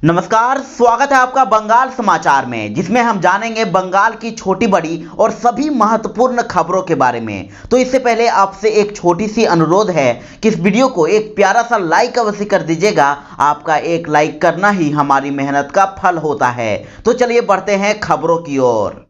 नमस्कार, स्वागत है आपका बंगाल समाचार में, जिसमें हम जानेंगे बंगाल की छोटी बड़ी और सभी महत्वपूर्ण खबरों के बारे में। तो इससे पहले आपसे एक छोटी सी अनुरोध है कि इस वीडियो को एक प्यारा सा लाइक अवश्य कर दीजिएगा। आपका एक लाइक करना ही हमारी मेहनत का फल होता है। तो चलिए बढ़ते हैं खबरों की ओर।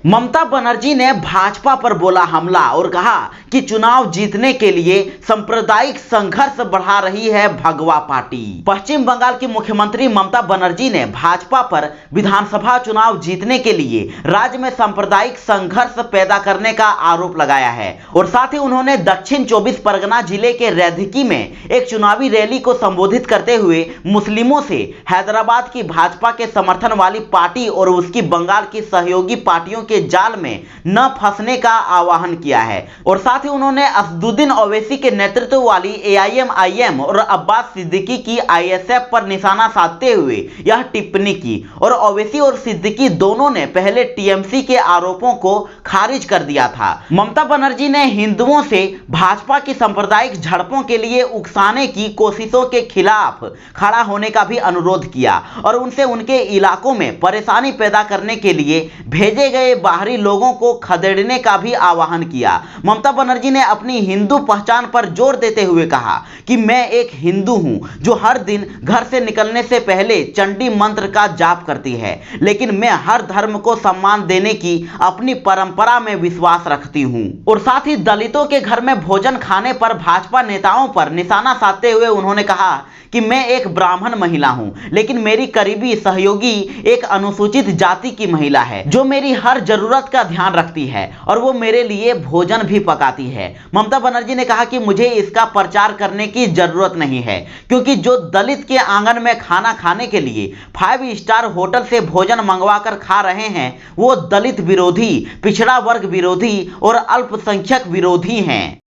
ममता बनर्जी ने भाजपा पर बोला हमला और कहा कि चुनाव जीतने के लिए सांप्रदायिक संघर्ष बढ़ा रही है भगवा पार्टी। पश्चिम बंगाल की मुख्यमंत्री ममता बनर्जी ने भाजपा पर विधानसभा चुनाव जीतने के लिए राज्य में सांप्रदायिक संघर्ष पैदा करने का आरोप लगाया है और साथ ही उन्होंने दक्षिण 24 परगना जिले के रैधिकी में एक चुनावी रैली को संबोधित करते हुए मुस्लिमों से हैदराबाद की भाजपा के समर्थन वाली पार्टी और उसकी बंगाल की सहयोगी पार्टियों के जाल में न फंसने का आह्वान किया है। और साथ ही उन्होंने असदुद्दीन ओवैसी के नेतृत्व वाली एआईएमआईएम और अब्बास सिद्दीकी की आईएसएफ पर निशाना साधते हुए यह टिप्पणी की और ओवैसी और सिद्दीकी दोनों ने पहले टीएमसी के आरोपों को खारिज कर दिया था। ममता बनर्जी ने हिंदुओं से भाजपा की सांप्रदायिक झड़पों के लिए उकसाने की कोशिशों के खिलाफ खड़ा होने का भी अनुरोध किया और उनसे उनके इलाकों में परेशानी पैदा करने के लिए भेजे गए बाहरी लोगों को खदेड़ने का भी आह्वान किया। ममता बनर्जी ने अपनी हिंदू पहचान पर जोर देते हुए कहा कि मैं एक हिंदू हूं जो हर दिन घर से निकलने से पहले चंडी मंत्र का जाप करती है, लेकिन मैं हर धर्म को सम्मान देने की अपनी परंपरा में विश्वास रखती हूं। और साथ ही दलितों के घर में भोजन खाने पर भाजपा नेताओं पर निशाना साधते हुए उन्होंने कहा कि मैं एक ब्राह्मण महिला हूं, लेकिन मेरी करीबी सहयोगी एक अनुसूचित जाति की महिला है जो मेरी हर जरूरत का ध्यान रखती है और वो मेरे लिए भोजन भी पकाती है। ममता बनर्जी ने कहा कि मुझे इसका प्रचार करने की जरूरत नहीं है, क्योंकि जो दलित के आंगन में खाना खाने के लिए 5 स्टार होटल से भोजन मंगवा कर खा रहे हैं वो दलित विरोधी, पिछड़ा वर्ग विरोधी और अल्पसंख्यक विरोधी हैं।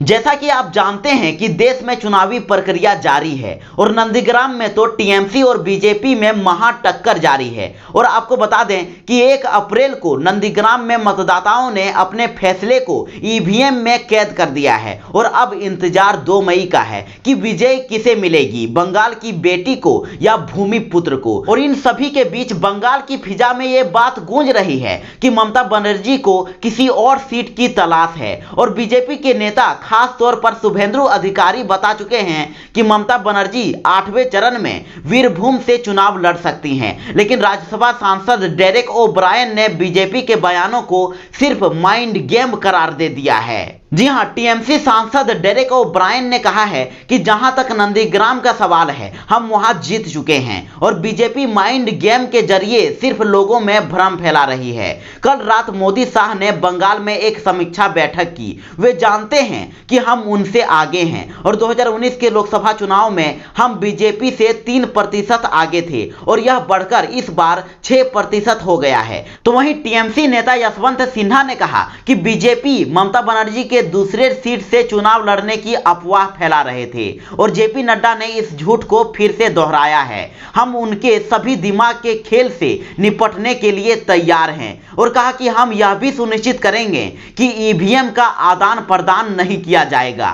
जैसा कि आप जानते हैं कि देश में चुनावी प्रक्रिया जारी है और नंदीग्राम में तो टीएमसी और बीजेपी में महा टक्कर जारी है। और आपको बता दें कि 1 अप्रैल को नंदीग्राम में मतदाताओं ने अपने फैसले को ईवीएम में कैद कर दिया है और अब इंतजार 2 मई का है कि विजय किसे मिलेगी, बंगाल की बेटी को या भूमिपुत्र को। और इन सभी के बीच बंगाल की फिजा में यह बात गूंज रही है कि ममता बनर्जी को किसी और सीट की तलाश है और बीजेपी के नेता खास तौर पर शुभेंदु अधिकारी बता चुके हैं कि ममता बनर्जी 8वें चरण में वीरभूम से चुनाव लड़ सकती हैं। लेकिन राज्यसभा सांसद डेरेक ओ ब्रायन ने बीजेपी के बयानों को सिर्फ माइंड गेम करार दे दिया है। जी हां, टीएमसी सांसद डेरेक ओ ब्रायन ने कहा है कि जहां तक नंदीग्राम का सवाल है हम वहां जीत चुके हैं और बीजेपी माइंड गेम के जरिए सिर्फ लोगों में भ्रम फैला रही है। कल रात मोदी शाह ने बंगाल में एक समीक्षा बैठक की। वे जानते हैं कि हम उनसे आगे हैं और 2019 के लोकसभा चुनाव में हम बीजेपी से 3% आगे थे और यह बढ़कर इस बार 6% हो गया है। तो वहीं टीएमसी नेता यशवंत सिन्हा ने कहा कि बीजेपी ममता बनर्जी के दूसरे सीट से चुनाव लड़ने की अफवाह फैला रहे थे और जेपी नड्डा ने इस झूठ को फिर से दोहराया है। हम उनके सभी दिमाग के खेल से निपटने के लिए तैयार हैं और कहा कि हम यह भी सुनिश्चित करेंगे कि ईवीएम का आदान प्रदान नहीं किया जाएगा।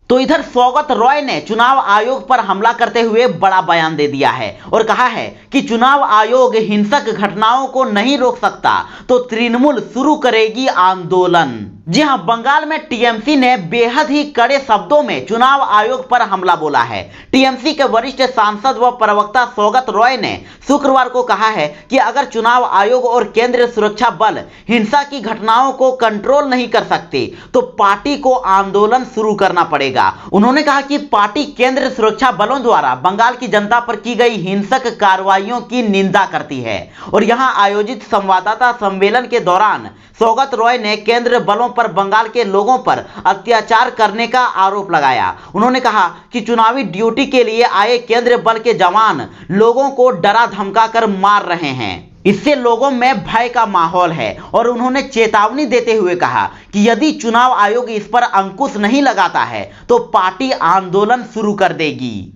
तो इधर सौगत रॉय ने चुनाव आयोग पर हमला करते हुए बड़ा बयान दे दिया है और कहा है कि चुनाव आयोग हिंसक घटनाओं को नहीं रोक सकता तो तृणमूल शुरू करेगी आंदोलन। जी हां, बंगाल में टीएमसी ने बेहद ही कड़े शब्दों में चुनाव आयोग पर हमला बोला है। टीएमसी के वरिष्ठ सांसद व प्रवक्ता सौगत रॉय ने शुक्रवार को कहा है कि अगर चुनाव आयोग और केंद्रीय सुरक्षा बल हिंसा की घटनाओं को कंट्रोल नहीं कर सकते तो पार्टी को आंदोलन शुरू करना पड़ेगा। उन्होंने कहा कि पार्टी केंद्रीय सुरक्षा बलों द्वारा बंगाल की जनता पर की गई हिंसक कार्रवाइयों की निंदा करती है। और यहां आयोजित संवाददाता सम्मेलन के दौरान सौगत रॉय ने केंद्रीय बलों पर बंगाल के लोगों पर अत्याचार करने का आरोप लगाया। उन्होंने कहा कि चुनावी ड्यूटी के लिए आए केंद्रीय बल के जवान लोगों को डरा धमका कर मार रहे हैं। इससे लोगों में भय का माहौल है और उन्होंने चेतावनी देते हुए कहा कि यदि चुनाव आयोग इस पर अंकुश नहीं लगाता है तो पार्टी आंदोलन शुरू कर देगी।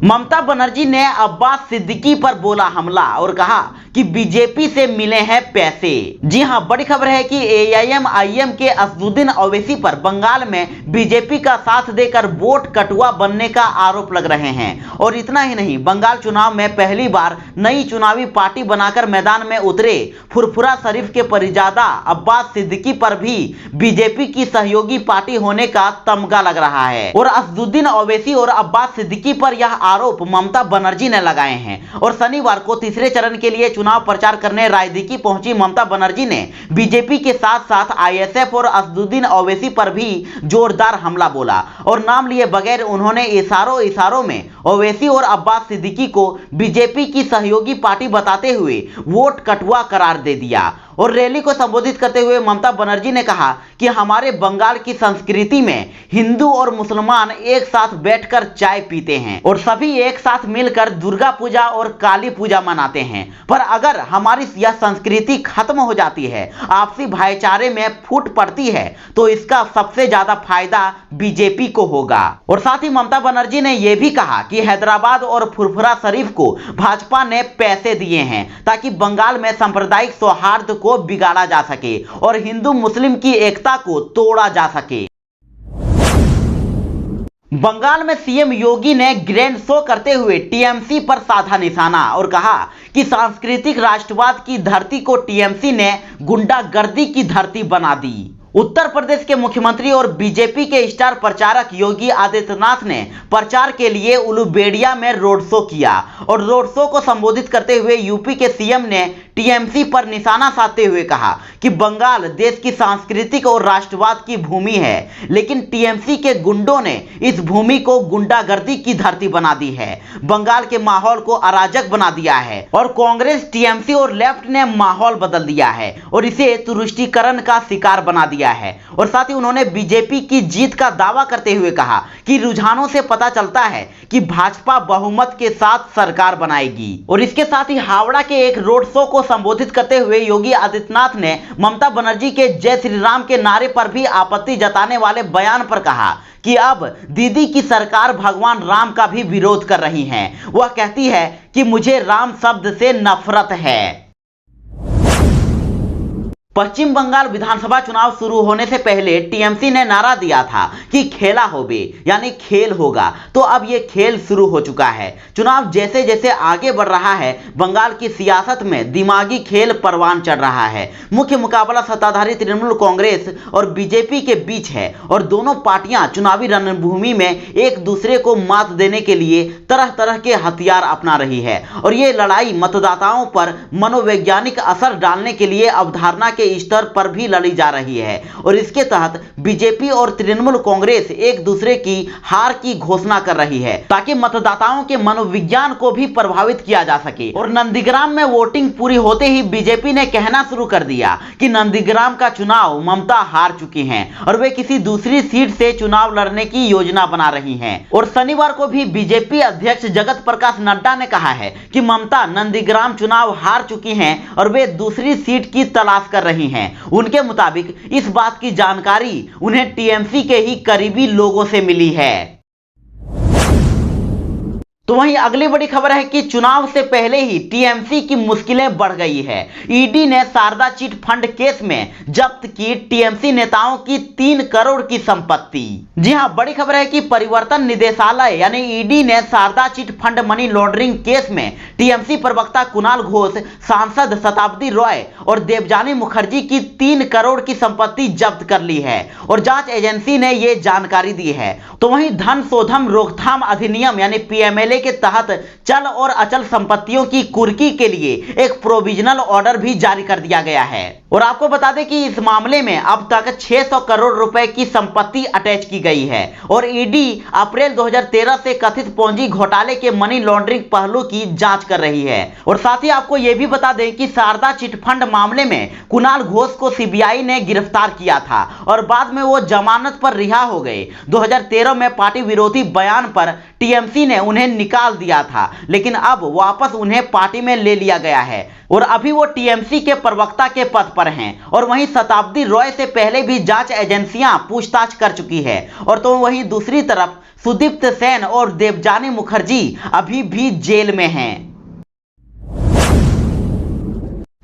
ममता बनर्जी ने अब्बास सिद्दीकी पर बोला हमला और कहा कि बीजेपी से मिले हैं पैसे। जी हां, बड़ी खबर है कि एआईएमआईएम के असदुद्दीन ओवैसी पर बंगाल में बीजेपी का साथ देकर वोट कटुआ बनने का आरोप लग रहे हैं। और इतना ही नहीं, बंगाल चुनाव में पहली बार नई चुनावी पार्टी बनाकर मैदान में उतरे फुरफुरा शरीफ के परिजादा अब्बास सिद्दीकी पर भी बीजेपी की सहयोगी पार्टी होने का तमगा लग रहा है। और असदुद्दीन ओवैसी और अब्बास सिद्दीकी पर यह आरोप ममता बनर्जी ने लगाए हैं। और शनिवार को तीसरे चरण के लिए चुनाव प्रचार करने रायदिकी पहुंची ममता बनर्जी ने बीजेपी के साथ साथ आईएसएफ और असदुद्दीन ओवैसी पर भी जोरदार हमला बोला। और नाम लिए बगैर उन्होंने इशारों में ओवैसी और अब्बास सिद्दीकी को बीजेपी की सहयोगी पार्टी बताते हुए वोट कटुआ करार दे दिया। और रैली को संबोधित करते हुए ममता बनर्जी ने कहा कि हमारे बंगाल की संस्कृति में हिंदू और मुसलमान एक साथ बैठकर चाय पीते हैं और सभी एक साथ मिलकर दुर्गा पूजा और काली पूजा मनाते हैं। पर अगर हमारी यह संस्कृति खत्म हो जाती है, आपसी भाईचारे में फूट पड़ती है, तो इसका सबसे ज्यादा फायदा बीजेपी को होगा। और साथ ही ममता बनर्जी ने यह भी कहा कि हैदराबाद और फुरफुरा शरीफ को भाजपा ने पैसे दिए हैं ताकि बंगाल में सांप्रदायिक सौहार्द को बिगाड़ा जा सके और हिंदू मुस्लिम की एकता को तोड़ा जा सके। बंगाल में सीएम योगी ने ग्रैंड शो करते हुए टीएमसी पर साधा निशाना और कहा कि सांस्कृतिक राष्ट्रवाद की धरती को टीएमसी ने गुंडागर्दी की धरती बना दी। उत्तर प्रदेश के मुख्यमंत्री और बीजेपी के स्टार प्रचारक योगी आदित्यनाथ ने प्रचार के लिए उलूबेड़िया में रोड शो किया। और रोड शो को संबोधित करते हुए यूपी के सीएम ने टीएमसी पर निशाना साधते हुए कहा कि बंगाल देश की सांस्कृतिक और राष्ट्रवाद की भूमि है, लेकिन टीएमसी के गुंडों ने इस भूमि को गुंडागर्दी की धरती बना दी है, बंगाल के माहौल को अराजक बना दिया है। और कांग्रेस, टीएमसी और लेफ्ट ने माहौल बदल दिया है और इसे तुरुष्टीकरण का शिकार बना दिया है। और साथ ही उन्होंने बीजेपी की जीत का दावा करते हुए कहा कि रुझानों से पता चलता है कि भाजपा बहुमत के साथ सरकार बनाएगी। और इसके साथ ही हावड़ा के एक रोड शो को संबोधित करते हुए योगी आदित्यनाथ ने ममता बनर्जी के जय श्री राम के नारे पर भी आपत्ति जताने वाले बयान पर कहा कि अब दीदी की सरकार भगवान राम का भी विरोध कर रही है। वह कहती है कि मुझे राम शब्द से नफरत है। पश्चिम बंगाल विधानसभा चुनाव शुरू होने से पहले टीएमसी ने नारा दिया था कि खेला होबे, यानी खेल होगा। तो अब ये खेल शुरू हो चुका है। चुनाव जैसे जैसे आगे बढ़ रहा है, बंगाल की सियासत में दिमागी खेल परवान चढ़ रहा है। मुख्य मुकाबला सत्ताधारी तृणमूल कांग्रेस और बीजेपी के बीच है और दोनों पार्टियां चुनावी रणभूमि में एक दूसरे को मात देने के लिए तरह तरह के हथियार अपना रही है। और ये लड़ाई मतदाताओं पर मनोवैज्ञानिक असर डालने के लिए अवधारणा के स्तर पर भी लड़ी जा रही है। और इसके तहत बीजेपी और तृणमूल कांग्रेस एक दूसरे की हार की घोषणा कर रही है ताकि मतदाताओं के मनोविज्ञान को भी प्रभावित किया जा सके। और नंदीग्राम में वोटिंग पूरी होते ही बीजेपी ने कहना शुरू कर दिया कि नंदीग्राम का चुनाव ममता हार चुकी हैं और वे किसी दूसरी सीट से चुनाव लड़ने की योजना बना रही हैं। और शनिवार को भी बीजेपी अध्यक्ष जगत प्रकाश नड्डा ने कहा है कि ममता नंदीग्राम चुनाव हार चुकी हैं और वे दूसरी सीट की तलाश कर रही हैं। उनके मुताबिक इस बात की जानकारी उन्हें टीएमसी के ही करीबी लोगों से मिली है। तो वहीं अगली बड़ी खबर है कि चुनाव से पहले ही टीएमसी की मुश्किलें बढ़ गई है। ईडी ने शारदा चिट फंड केस में जब्त की टीएमसी नेताओं की 3 करोड़ की संपत्ति। जी हां, बड़ी खबर है कि परिवर्तन निदेशालय यानी ईडी ने Saradha chit fund money laundering case में टीएमसी प्रवक्ता कुणाल घोष, सांसद शताब्दी रॉय और देवजानी मुखर्जी की 3 करोड़ की संपत्ति जब्त कर ली है और जांच एजेंसी ने यह जानकारी दी है। तो वहीं धन शोधन रोकथाम अधिनियम यानी पीएमएलए के तहत चल और अचल संपत्तियों की कुर्की के लिए एक प्रोविजनल ऑर्डर भी जारी कर दिया गया है। और आपको बता दें कि इस मामले में अब तक 600 करोड़ रुपए की संपत्ति अटैच की गई है और ईडी अप्रैल 2013 से कथित पोंजी घोटाले के मनी लॉन्ड्रिंग पहलू की जांच कर रही है। और साथ ही आपको यह भी बता दें कि शारदा चिटफंड मामले में कुणाल घोष को सीबीआई ने गिरफ्तार किया था और बाद में वो जमानत पर रिहा हो गए। 2013 में पार्टी विरोधी बयान पर टीएमसी ने उन्हें निकाल दिया था, लेकिन अब वापस उन्हें पार्टी में ले लिया गया है और अभी वो टीएमसी के प्रवक्ता के पद पर पर हैं और वहीं शताब्दी रॉय से पहले भी जांच एजेंसियां पूछताछ कर चुकी है। और तो वहीं दूसरी तरफ सुदीप्त सेन और देवजानी मुखर्जी अभी भी जेल में हैं।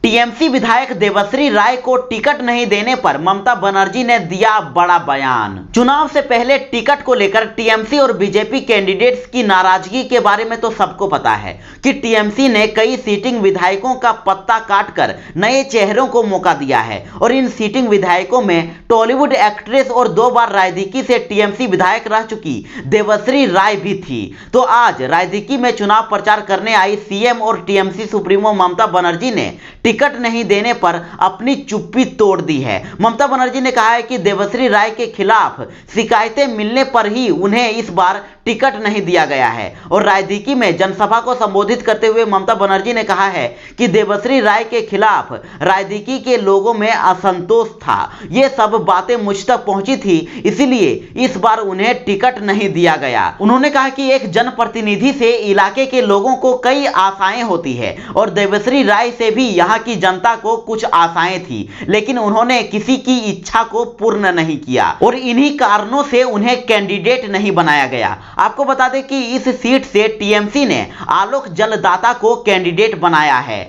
टीएमसी विधायक देवश्री राय को टिकट नहीं देने पर ममता बनर्जी ने दिया बड़ा बयान। चुनाव से पहले टिकट को लेकर टीएमसी और बीजेपी कैंडिडेट्स की नाराजगी के बारे में तो सबको पता है कि टीएमसी ने कई सीटिंग विधायकों का पत्ता काटकर नए चेहरों को मौका दिया है और इन सीटिंग विधायकों में टॉलीवुड एक्ट्रेस और 2 बार रायदिकी से टीएमसी विधायक रह चुकी देवश्री राय भी थी। तो आज रायदिकी में चुनाव प्रचार करने आई सीएम और टीएमसी सुप्रीमो ममता बनर्जी ने टिकट नहीं देने पर अपनी चुप्पी तोड़ दी है। ममता बनर्जी ने कहा है कि देवश्री राय के खिलाफ शिकायतें मिलने पर ही उन्हें इस बार टिकट नहीं दिया गया है। और रायदिकी में जनसभा को संबोधित करते हुए ममता बनर्जी ने कहा है कि देवश्री राय के खिलाफ रायदिकी के लोगों में असंतोष था, ये सब बातें मुझ तक पहुंची थी, इसीलिए इस बार उन्हें टिकट नहीं दिया गया। उन्होंने कहा कि एक जनप्रतिनिधि से इलाके के लोगों को कई आशाएं होती है और देवश्री राय से भी यहाँ की जनता को कुछ आशाएं थी, लेकिन उन्होंने किसी की इच्छा को पूर्ण नहीं किया और इन्हीं कारणों से उन्हें कैंडिडेट नहीं बनाया गया। आपको बता दें कि इस सीट से टीएमसी ने आलोक जलदाता को कैंडिडेट बनाया है।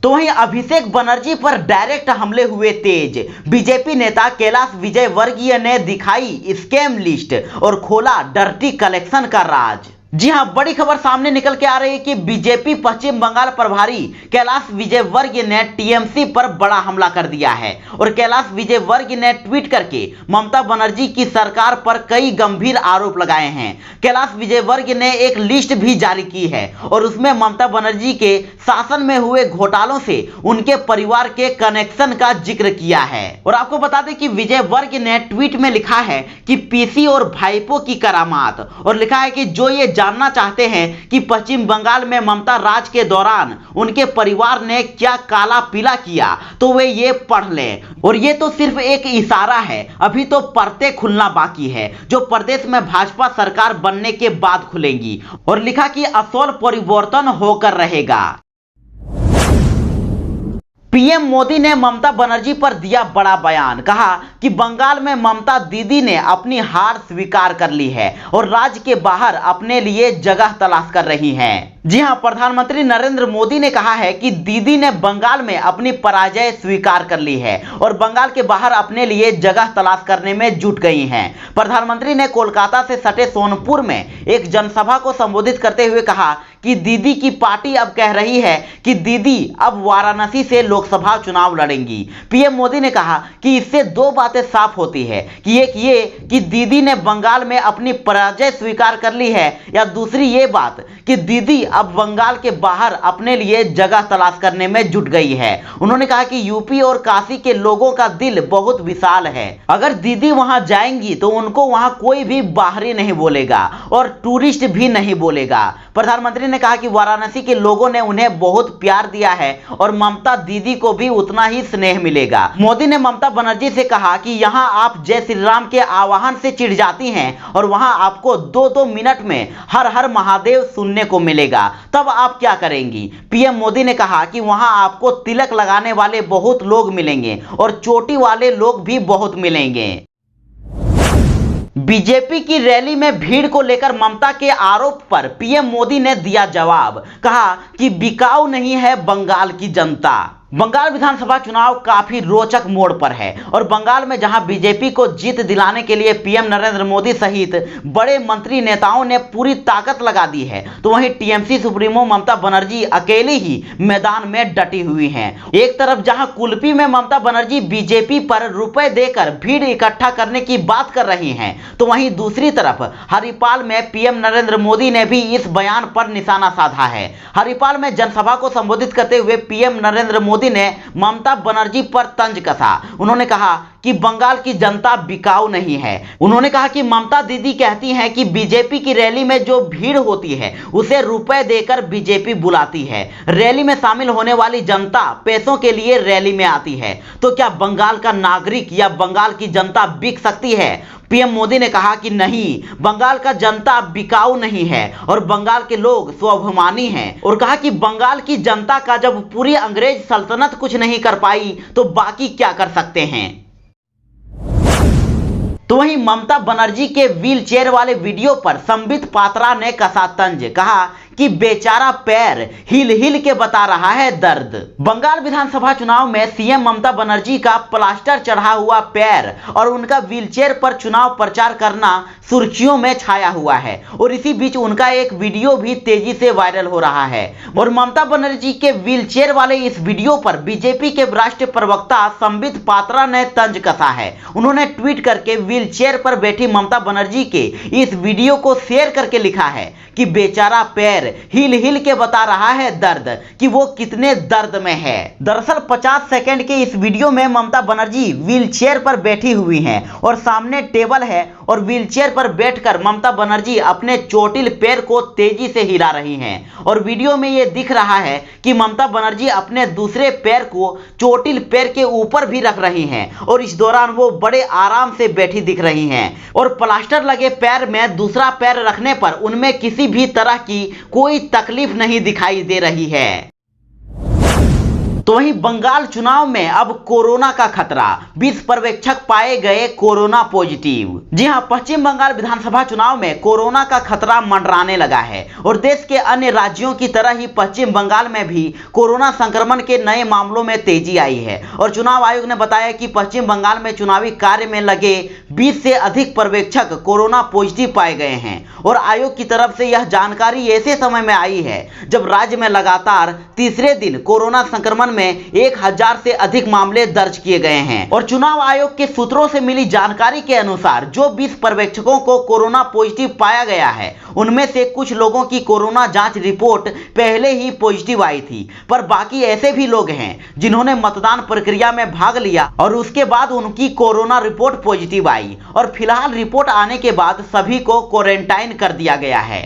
तो वहीं अभिषेक बनर्जी पर डायरेक्ट हमले हुए तेज। बीजेपी नेता कैलाश विजयवर्गीय ने दिखाई स्कैम लिस्ट और खोला डर्टी कलेक्शन का राज। जी हां, बड़ी खबर सामने निकल के आ रही है कि बीजेपी पश्चिम बंगाल प्रभारी कैलाश विजयवर्गीय ने टीएमसी पर बड़ा हमला कर दिया है और कैलाश विजयवर्गीय ने ट्वीट करके ममता बनर्जी की सरकार पर कई गंभीर आरोप लगाए हैं। कैलाश विजयवर्गीय ने एक लिस्ट भी जारी की है और उसमें ममता बनर्जी के शासन में हुए घोटालों से उनके परिवार के कनेक्शन का जिक्र किया है। और आपको बता दें कि विजयवर्गीय ने ट्वीट में लिखा है कि पीसी और भाईपो की करामात, और लिखा है कि जो ये जानना चाहते हैं कि पश्चिम बंगाल में ममता राज के दौरान उनके परिवार ने क्या काला पीला किया तो वे ये पढ़ लें। और ये तो सिर्फ एक इशारा है, अभी तो परतें खुलना बाकी है जो प्रदेश में भाजपा सरकार बनने के बाद खुलेंगी। और लिखा कि असल परिवर्तन होकर रहेगा। पीएम मोदी ने ममता बनर्जी पर दिया बड़ा बयान। कहा कि बंगाल में ममता दीदी ने अपनी हार स्वीकार कर ली है और राज्य के बाहर अपने लिए जगह तलाश कर रही हैं। जी हां, प्रधानमंत्री नरेंद्र मोदी ने कहा है कि दीदी ने बंगाल में अपनी पराजय स्वीकार कर ली है और बंगाल के बाहर अपने लिए जगह तलाश करने में जुट गई हैं। प्रधानमंत्री ने कोलकाता से सटे सोनपुर में एक जनसभा को संबोधित करते हुए कहा कि दीदी की पार्टी अब कह रही है कि दीदी अब वाराणसी से लोकसभा चुनाव लड़ेंगी। पीएम मोदी ने कहा कि इससे 2 बातें साफ होती है कि एक ये कि दीदी ने बंगाल में अपनी पराजय स्वीकार कर ली है, या दूसरी ये बात कि दीदी अब बंगाल के बाहर अपने लिए जगह तलाश करने में जुट गई है। उन्होंने कहा कि यूपी और काशी के लोगों का दिल बहुत विशाल है, अगर दीदी वहां जाएंगी तो उनको वहां कोई भी बाहरी नहीं बोलेगा और टूरिस्ट भी नहीं बोलेगा। प्रधानमंत्री ने कहा कि वाराणसी के लोगों ने उन्हें बहुत प्यार दिया है और ममता दीदी को भी उतना ही स्नेह मिलेगा। मोदी ने ममता बनर्जी से कहा कि यहां आप जय श्री राम के आह्वान से चिढ़ जाती हैं और वहां आपको 2-2 मिनट में हर हर महादेव सुनने को मिलेगा, तब आप क्या करेंगी। पीएम मोदी ने कहा कि वहां आपको तिलक लगाने वाले बहुत लोग मिलेंगे और चोटी वाले लोग भी बहुत मिलेंगे। बीजेपी की रैली में भीड़ को लेकर ममता के आरोप पर पीएम मोदी ने दिया जवाब। कहा कि बिकाऊ नहीं है बंगाल की जनता। बंगाल विधानसभा चुनाव काफी रोचक मोड़ पर है और बंगाल में जहां बीजेपी को जीत दिलाने के लिए पीएम नरेंद्र मोदी सहित बड़े मंत्री नेताओं ने पूरी ताकत लगा दी है, तो वहीं टीएमसी सुप्रीमो ममता बनर्जी अकेली ही मैदान में डटी हुई हैं। एक तरफ जहां कुल्फी में ममता बनर्जी बीजेपी पर रुपए देकर भीड़ इकट्ठा करने की बात कर रही हैं, तो वहीं दूसरी तरफ हरिपाल में पीएम नरेंद्र मोदी ने भी इस बयान पर निशाना साधा है। हरिपाल में जनसभा को संबोधित करते हुए पीएम नरेंद्र मोदी ने ममता बनर्जी पर तंज कसा। उन्होंने कहा कि बंगाल की जनता बिकाऊ नहीं है। उन्होंने कहा कि ममता दीदी कहती हैं कि बीजेपी की रैली में जो भीड़ होती है उसे रुपए देकर बीजेपी बुलाती है। रैली में शामिल होने वाली जनता पैसों के लिए रैली में आती है, तो क्या बंगाल का नागरिक या बंगाल की जनता बिक सकती है। पीएम मोदी ने कहा कि नहीं, बंगाल का जनता बिकाऊ नहीं है और बंगाल के लोग स्वाभिमानी हैं, और कहा कि बंगाल की जनता का जब पूरी अंग्रेज सल्तनत कुछ नहीं कर पाई तो बाकी क्या कर सकते हैं। तो वहीं ममता बनर्जी के व्हील चेयर वाले वीडियो पर संबित पात्रा ने कसा तंज, कहा कि बेचारा पैर हिल हिल के बता रहा है दर्द। बंगाल विधानसभा चुनाव में सीएम ममता बनर्जी का प्लास्टर चढ़ा हुआ पैर और उनका व्हीलचेयर पर चुनाव प्रचार करना सुर्खियों में छाया हुआ है, और इसी बीच उनका एक वीडियो भी तेजी से वायरल हो रहा है। और ममता बनर्जी के व्हीलचेयर वाले इस वीडियो पर बीजेपी के राष्ट्रीय प्रवक्ता संबित पात्रा ने तंज कसा है। उन्होंने ट्वीट करके व्हीलचेयर पर बैठी ममता बनर्जी के इस वीडियो को शेयर करके लिखा है कि बेचारा पैर हिल हिल के बता रहा है दर्द, कि वो कितने दर्द में है। दरअसल 50 सेकंड के इस वीडियो में ममता बनर्जी व्हीलचेयर पर बैठी हुई हैं और सामने टेबल है, और व्हीलचेयर पर बैठकर ममता बनर्जी अपने चोटिल पैर को तेजी से हिला रही हैं। और वीडियो में ये दिख रहा है कि ममता बनर्जी अपने दूसरे पैर को चोटिल पैर के ऊपर भी रख रही हैं, और इस दौरान वो बड़े आराम से बैठी दिख रही हैं। और प्लास्टर लगे पैर में दूसरा पैर रखने पर उनमें किसी भी तरह की कोई तकलीफ नहीं दिखाई दे रही है। तो वहीं बंगाल चुनाव में अब कोरोना का खतरा, 20 पर्यवेक्षक पाए गए कोरोना पॉजिटिव। जी हां, पश्चिम बंगाल विधानसभा चुनाव में कोरोना का खतरा मंडराने लगा है, और देश के अन्य राज्यों की तरह ही पश्चिम बंगाल में भी कोरोना संक्रमण के नए मामलों में तेजी आई है। और चुनाव आयोग ने बताया कि पश्चिम बंगाल में चुनावी कार्य में लगे 20 से अधिक पर्यवेक्षक कोरोना पॉजिटिव पाए गए हैं। और आयोग की तरफ से यह जानकारी ऐसे समय में आई है जब राज्य में लगातार तीसरे दिन कोरोना संक्रमण में 1000 से अधिक मामले दर्ज किए गए हैं। और चुनाव आयोग के सूत्रों से मिली जानकारी के अनुसार जो 20 पर्यवेक्षकों को कोरोना पॉजिटिव पाया गया है, उनमें से कुछ लोगों की कोरोना जांच रिपोर्ट पहले ही पॉजिटिव आई थी, पर बाकी ऐसे भी लोग हैं जिन्होंने मतदान प्रक्रिया में भाग लिया और उसके बाद उनकी कोरोना रिपोर्ट पॉजिटिव आई, और फिलहाल रिपोर्ट आने के बाद सभी को क्वारंटाइन कर दिया गया है।